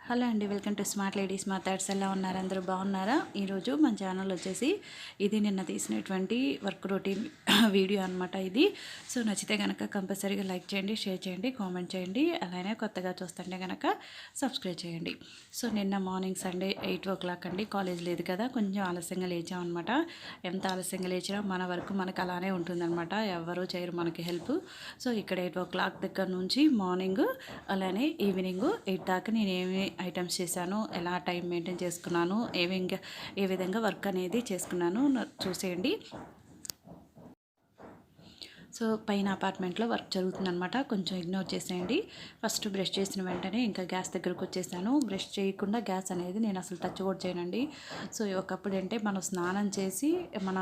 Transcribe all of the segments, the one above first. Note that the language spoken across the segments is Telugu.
హలో అండి, వెల్కమ్ టు స్మార్ట్ లేడీస్ మాట్లాడ్స్. ఎలా ఉన్నారు? అందరూ బాగున్నారా? ఈరోజు మన ఛానల్ వచ్చేసి ఇది నిన్న తీసినటువంటి వర్క్ రొటీన్ వీడియో అనమాట ఇది. సో నచ్చితే కనుక కంపల్సరీగా లైక్ చేయండి, షేర్ చేయండి, కామెంట్ చేయండి. అలానే కొత్తగా చూస్తుంటే కనుక సబ్స్క్రైబ్ చేయండి. సో నిన్న మార్నింగ్ సండే 8 o'clock అండి, కాలేజ్ లేదు కదా, కొంచెం ఆలస్యంగా లేచామన్నమాట. ఎంత ఆలస్యంగా లేచినా మన వర్క్ మనకు అలానే ఉంటుందన్నమాట, ఎవరు చేయరు మనకి హెల్ప్. సో ఇక్కడ 8 o'clock దగ్గర నుంచి మార్నింగ్ అలానే ఈవినింగ్ 8 దాకా నేనేమి ఐటమ్స్ చేశాను, ఎలా టైం మెయింటైన్ చేసుకున్నాను, ఏ విధంగా వర్క్ అనేది చేసుకున్నాను చూసేయండి. సో పైన అపార్ట్మెంట్లో వర్క్ జరుగుతుందనమాట, కొంచెం ఇగ్నోర్ చేసేయండి. ఫస్ట్ బ్రష్ చేసిన వెంటనే ఇంకా గ్యాస్ దగ్గరకు వచ్చేసాను. బ్రష్ చేయకుండా గ్యాస్ అనేది నేను అసలు టచ్ కూడా చేయనండి. సో ఒకప్పుడు అంటే మనం స్నానం చేసి మన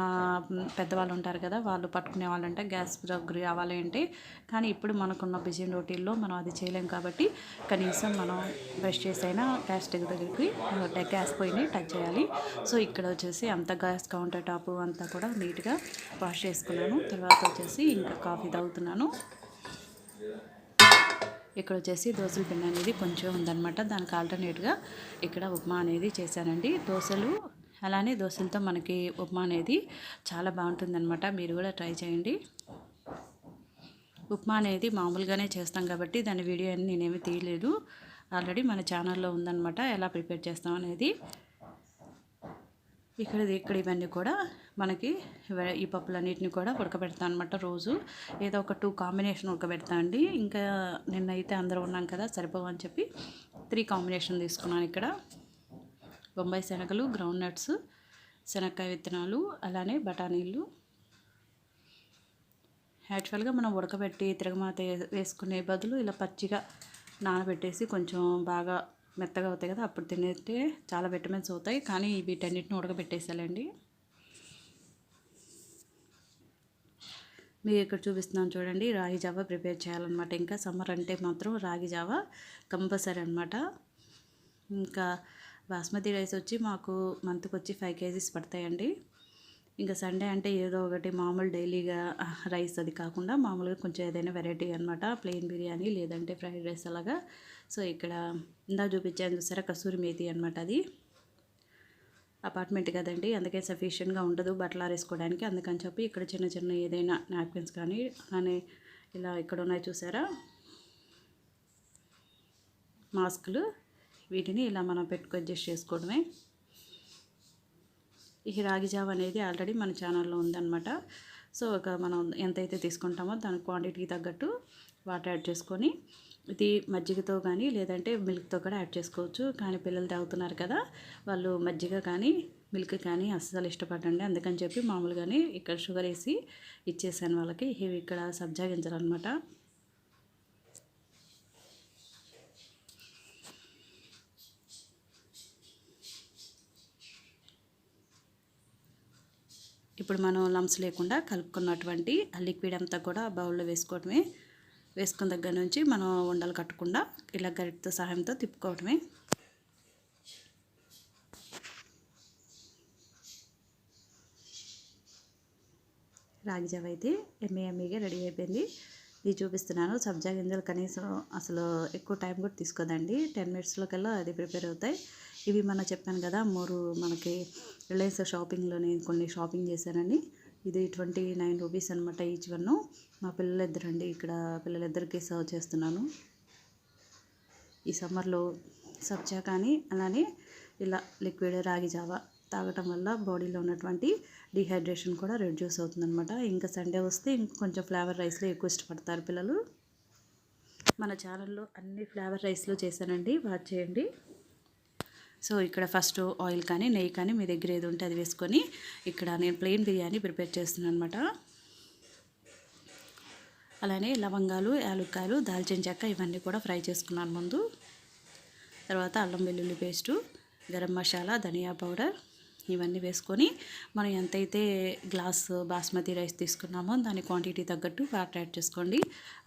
పెద్దవాళ్ళు ఉంటారు కదా, వాళ్ళు పట్టుకునే వాళ్ళంటే గ్యాస్ దగ్గర రావాలి అంటే. కానీ ఇప్పుడు మనకున్న బిజీ రొటీన్లో మనం అది చేయలేం కాబట్టి కనీసం మనం బ్రష్ చేసైనా గ్యాస్ దగ్గరికి గ్యాస్ పొయ్యిని టచ్ చేయాలి. సో ఇక్కడ వచ్చేసి అంత గ్యాస్ కౌంటర్ టాప్ అంతా కూడా నీట్గా వాష్ చేసుకున్నాను. తర్వాత వచ్చేసి ఇంకా కాఫీ తాగుతున్నాను. ఇక్కడ వచ్చేసి దోశల పిండి అనేది కొంచెం ఉందన్నమాట, దానికి ఆల్టర్నేట్గా ఇక్కడ ఉప్మా అనేది చేశానండి. దోశలు అలానే దోశలతో మనకి ఉప్మా అనేది చాలా బాగుంటుందన్నమాట, మీరు కూడా ట్రై చేయండి. ఉప్మా అనేది మామూలుగానే చేస్తాం కాబట్టి దాని వీడియో అని నేనేమి తీయలేదు, ఆల్రెడీ మన ఛానల్లో ఉందన్నమాట ఎలా ప్రిపేర్ చేస్తాం అనేది. ఇక్కడ ఇవన్నీ కూడా మనకి ఈ పప్పులన్నిటిని కూడా ఉడకబెడతాను అనమాట. రోజు ఏదో ఒక 2 కాంబినేషన్ ఉడకబెడతా అండి. ఇంకా నిన్నైతే అందరూ ఉన్నాం కదా, సరిపోవని చెప్పి 3 కాంబినేషన్ తీసుకున్నాను. ఇక్కడ బొంబాయి శనగలు, గ్రౌండ్ నట్స్, శనక్కాయ విత్తనాలు, అలానే బఠానీలు. యాక్చువల్గా మనం ఉడకబెట్టి తిరగమాత వేసుకునే బదులు ఇలా పచ్చిగా నానబెట్టేసి కొంచెం బాగా మెత్తగా అవుతాయి కదా, అప్పుడు తినేస్తే చాలా విటమిన్స్ అవుతాయి. కానీ వీటన్నిటిని ఉడకబెట్టేసాలండి. మీకు ఇక్కడ చూపిస్తున్నాను చూడండి, రాగి జావా ప్రిపేర్ చేయాలన్నమాట. ఇంకా సమ్మర్ అంటే మాత్రం రాగి జావా కంపల్సరీ అనమాట. ఇంకా బాస్మతి రైస్ వచ్చి మాకు మంత్కి వచ్చి 5 kgs పడతాయండి. ఇంకా సండే అంటే ఏదో ఒకటి మామూలు డైలీగా రైస్ అది కాకుండా మామూలుగా కొంచెం ఏదైనా వెరైటీ అనమాట, ప్లెయిన్ బిర్యానీ లేదంటే ఫ్రైడ్ రైస్ అలాగా. సో ఇక్కడ ఇందా చూపించాను చూసారా, కసూరి మేతి అనమాట. అది అపార్ట్మెంట్ కదండి, అందుకే సఫిషియెంట్గా ఉండదు బట్టలు ఆరేసుకోవడానికి. అందుకని చెప్పి ఇక్కడ చిన్న చిన్న ఏదైనా నాప్కిన్స్ కానీ అని ఇలా ఇక్కడ ఉన్నాయి చూసారా మాస్కులు, వీటిని ఇలా మనం పెట్టుకు అడ్జస్ట్ చేసుకోవడమే. ఈ రాగి జావ అనేది ఆల్రెడీ మన ఛానల్లో ఉందన్నమాట. సో మనం ఎంతైతే తీసుకుంటామో దాని క్వాంటిటీకి తగ్గట్టు వాటర్ యాడ్ చేసుకొని, ఇది మజ్జిగతో కానీ లేదంటే మిల్క్తో కూడా యాడ్ చేసుకోవచ్చు. కానీ పిల్లలు తాగుతున్నారు కదా, వాళ్ళు మజ్జిగ కానీ మిల్క్ కానీ అస్సలు ఇష్టపడండి. అందుకని చెప్పి మామూలుగానే ఇక్కడ షుగర్ వేసి ఇచ్చేసాను వాళ్ళకి. ఇవి ఇక్కడ సబ్జా గింజలు అనమాట. ఇప్పుడు మనం లంప్స్ లేకుండా కలుపుకున్నటువంటి ఆ లిక్విడ్ అంతా కూడా బౌల్లో వేసుకోవడమే. వేసుకున్న దగ్గర నుంచి మనం ఉండలు కట్టకుండా ఇలా గరిటెతో సహాయంతో తిప్పుకోవడమే. రాగి జావ అయితే ఎమ్మీగా రెడీ అయిపోయింది. ఇది చూపిస్తున్నాను. సబ్జా గింజలు కనీసం అసలు ఎక్కువ టైం కూడా తీసుకోదండి, 10 minutesలో కల్లా అది ప్రిపేర్ అవుతాయి. ఇవి చెప్పాను కదా, మనకి రిలయన్స్ షాపింగ్లో నేను కొన్ని షాపింగ్ చేశానని. ఇది 29 rupees అనమాట ఈచ్ వన్. మా పిల్లలిద్దరండి, ఇక్కడ పిల్లలిద్దరికి సర్వ్ చేస్తున్నాను. ఈ సమ్మర్లో సబ్జా కానీ అలానే ఇలా లిక్విడ్ రాగి జావా తాగటం వల్ల బాడీలో ఉన్నటువంటి డిహైడ్రేషన్ కూడా రెడ్యూస్ అవుతుందన్నమాట. ఇంకా సండే వస్తే ఇంకొంచెం ఫ్లేవర్ రైస్లో ఎక్కువ ఇష్టపడతారు పిల్లలు. మన ఛానల్లో అన్ని ఫ్లేవర్ రైస్లో చేశానండి, వాచ్ చేయండి. సో ఇక్కడ ఫస్ట్ ఆయిల్ కానీ నెయ్యి కానీ మీ దగ్గర ఏది ఉంటే అది వేసుకొని ఇక్కడ నేను ప్లెయిన్ బిర్యానీ ప్రిపేర్ చేస్తున్నాను అనమాట. అలానే లవంగాలు, యాలక్కాయలు, దాల్చిన చెక్క ఇవన్నీ కూడా ఫ్రై చేసుకున్నాను ముందు. తర్వాత అల్లం వెల్లుల్లి పేస్టు, గరం మసాలా, ధనియా పౌడర్ ఇవన్నీ వేసుకొని మనం ఎంతైతే గ్లాసు బాస్మతి రైస్ తీసుకున్నామో దాని క్వాంటిటీ తగ్గట్టు వాటర్ యాడ్ చేసుకోండి.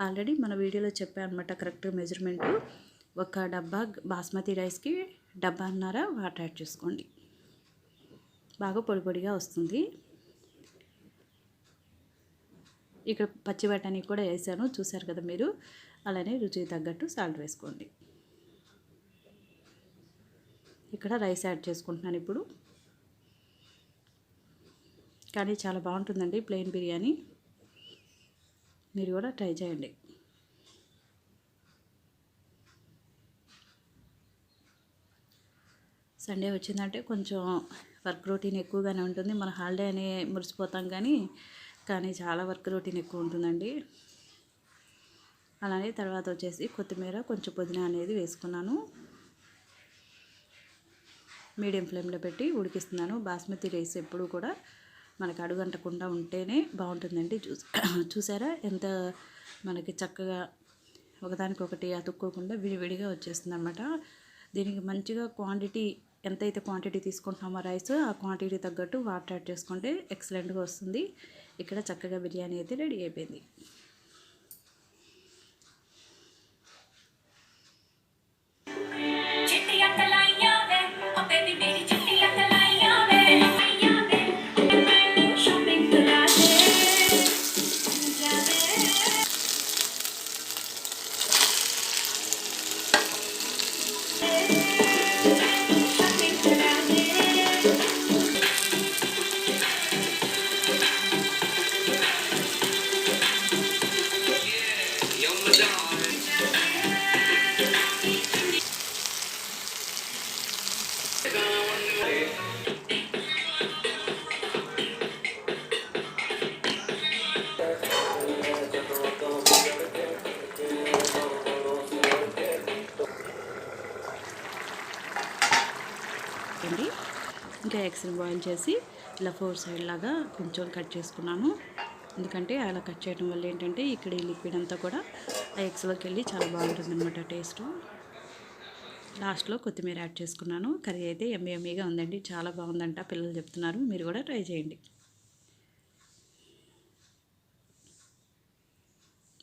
ఆల్రెడీ మన వీడియోలో చెప్పాను అనమాట కరెక్ట్ మెజర్మెంటు. ఒక డబ్బా బాస్మతి రైస్కి డబ్బాన్నర వాటర్ యాడ్ చేసుకోండి, బాగా పొడి పొడిగా వస్తుంది. ఇక్కడ పచ్చి బఠానీ కూడా వేసాను చూసారు కదా మీరు. అలానే రుచికి తగ్గట్టు సాల్ట్ వేసుకోండి. ఇక్కడ రైస్ యాడ్ చేసుకుంటున్నాను ఇప్పుడు. కానీ చాలా బాగుంటుందండి ప్లెయిన్ బిర్యానీ, మీరు కూడా ట్రై చేయండి. సండే వచ్చిందంటే కొంచెం వర్క్ రొటీన్ ఎక్కువగానే ఉంటుంది. మన హాలిడే అని మురిసిపోతాం కానీ చాలా వర్క్ రొటీన్ ఎక్కువ ఉంటుందండి. అలానే తర్వాత వచ్చేసి కొత్తిమీర, కొంచెం పుదీనా అనేది వేసుకున్నాను. మీడియం ఫ్లేమ్లో పెట్టి ఉడికిస్తున్నాను. బాస్మతి రైస్ ఎప్పుడు కూడా మనకు అడుగంటకుండా ఉంటేనే బాగుంటుందండి. చూసారా ఎంత మనకి చక్కగా ఒకదానికొకటి అతుక్కోకుండా విడివిడిగా వచ్చేస్తుంది అనమాట. దీనికి మంచిగా క్వాంటిటీ ఎంతైతే క్వాంటిటీ తీసుకుంటున్నామో రైస్, ఆ క్వాంటిటీ తగ్గట్టు వాటర్ యాడ్ చేసుకుంటే ఎక్సలెంట్గా వస్తుంది. ఇక్కడ చక్కగా బిర్యానీ అయితే రెడీ అయిపోయింది. ఇంకా ఎగ్స్ని బాయిల్ చేసి ఇలా 4 సైడ్ లాగా కొంచెం కట్ చేసుకున్నాను. ఎందుకంటే అలా కట్ చేయడం వల్ల ఏంటంటే ఇక్కడ ఈ లిక్విడ్ అంతా కూడా ఆ ఎగ్స్లోకి వెళ్ళి చాలా బాగుంటుంది అనమాట టేస్ట్. లాస్ట్లో కొత్తిమీర యాడ్ చేసుకున్నాను. కర్రీ అయితే యమ్మీగా ఉందండి, చాలా బాగుందంట పిల్లలు చెప్తున్నారు. మీరు కూడా ట్రై చేయండి.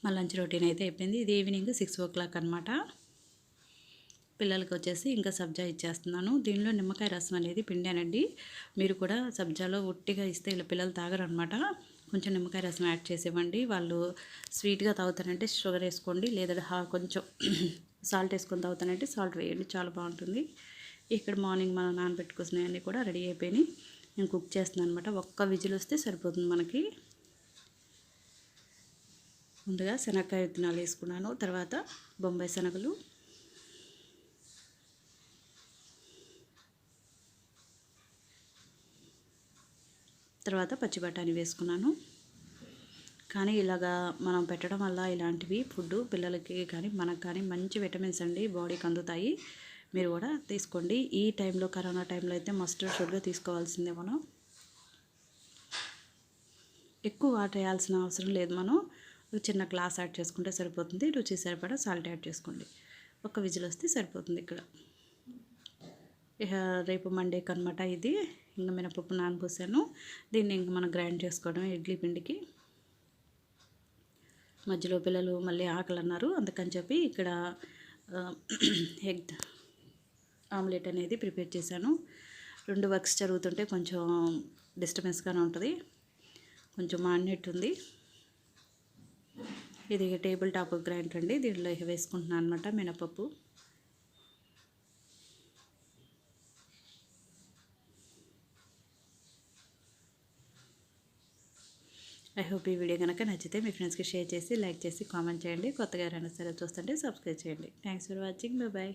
మా లంచ్ రొటీన్ అయితే అయిపోయింది. ఇది ఈవినింగ్ 6 o'clock అనమాట. పిల్లలకి వచ్చేసి ఇంకా సబ్జా ఇచ్చేస్తున్నాను. దీనిలో నిమ్మకాయ రసం అనేది పిండానండి. మీరు కూడా సబ్జాలో ఉట్టిగా ఇస్తే ఇలా పిల్లలు తాగరనమాట. కొంచెం నిమ్మకాయ రసం యాడ్ చేసి ఇవ్వండి. వాళ్ళు స్వీట్గా తాగుతారంటే షుగర్ వేసుకోండి, లేదా కొంచెం సాల్ట్ వేసుకొని తాగుతానంటే సాల్ట్ వేయండి, చాలా బాగుంటుంది. ఇక్కడ మార్నింగ్ మనం నానబెట్టుకున్నవన్నీ కూడా రెడీ అయిపోయినాయి. నేను కుక్ చేస్తున్నాను అనమాట. ఒక్క విజిల్ వస్తే సరిపోతుంది మనకి. ముందుగా శనక్కాయ విత్తనాలు వేసుకున్నాను, తర్వాత బొంబాయి శనగలు, తర్వాత పచ్చి బఠానీ వేసుకున్నాను. కానీ ఇలాగా మనం పెట్టడం వల్ల ఇలాంటివి ఫుడ్ పిల్లలకి కానీ మనకు కానీ మంచి విటమిన్స్ అండి బాడీకి అందుతాయి. మీరు కూడా తీసుకోండి. ఈ టైంలో కరోనా టైంలో అయితే మస్ట్ షుడ్గా తీసుకోవాల్సిందే. మనం ఎక్కువ వాటర్ వేయాల్సిన అవసరం లేదు. మనం చిన్న గ్లాస్ యాడ్ చేసుకుంటే సరిపోతుంది. రుచి సరిపడా సాల్ట్ యాడ్ చేసుకోండి. ఒక విజిల్ వస్తే సరిపోతుంది. ఇక్కడ రేపు మండేకి అనమాట ఇది. ఇంకా మినపప్పు నానబోసాను. దీన్ని ఇంక మనం గ్రైండ్ చేసుకోవడం ఇడ్లీ పిండికి. మధ్యలో పిల్లలు మళ్ళీ ఆకలి అన్నారు, అందుకని చెప్పి ఇక్కడ ఎగ్ ఆమ్లెట్ అనేది ప్రిపేర్ చేశాను. 2 వర్క్స్ జరుగుతుంటే కొంచెం డిస్టర్బెన్స్గానే ఉంటుంది, కొంచెం మాడినట్టుంది. ఇది టేబుల్ టాప్ గ్రైండర్ అండి. దీనిలో వేసుకుంటున్నాను అనమాట మినపప్పు. ఐ హోప్ ఈ వీడియో కనుక నచ్చితే మీ ఫ్రెండ్స్కి షేర్ చేసి, లైక్ చేసి, కామెంట్ చేయండి. కొత్తగా ఎవరైనా సరే చూస్తుంటే సబ్స్క్రైబ్ చేయండి. Thanks for watching. బాయ్.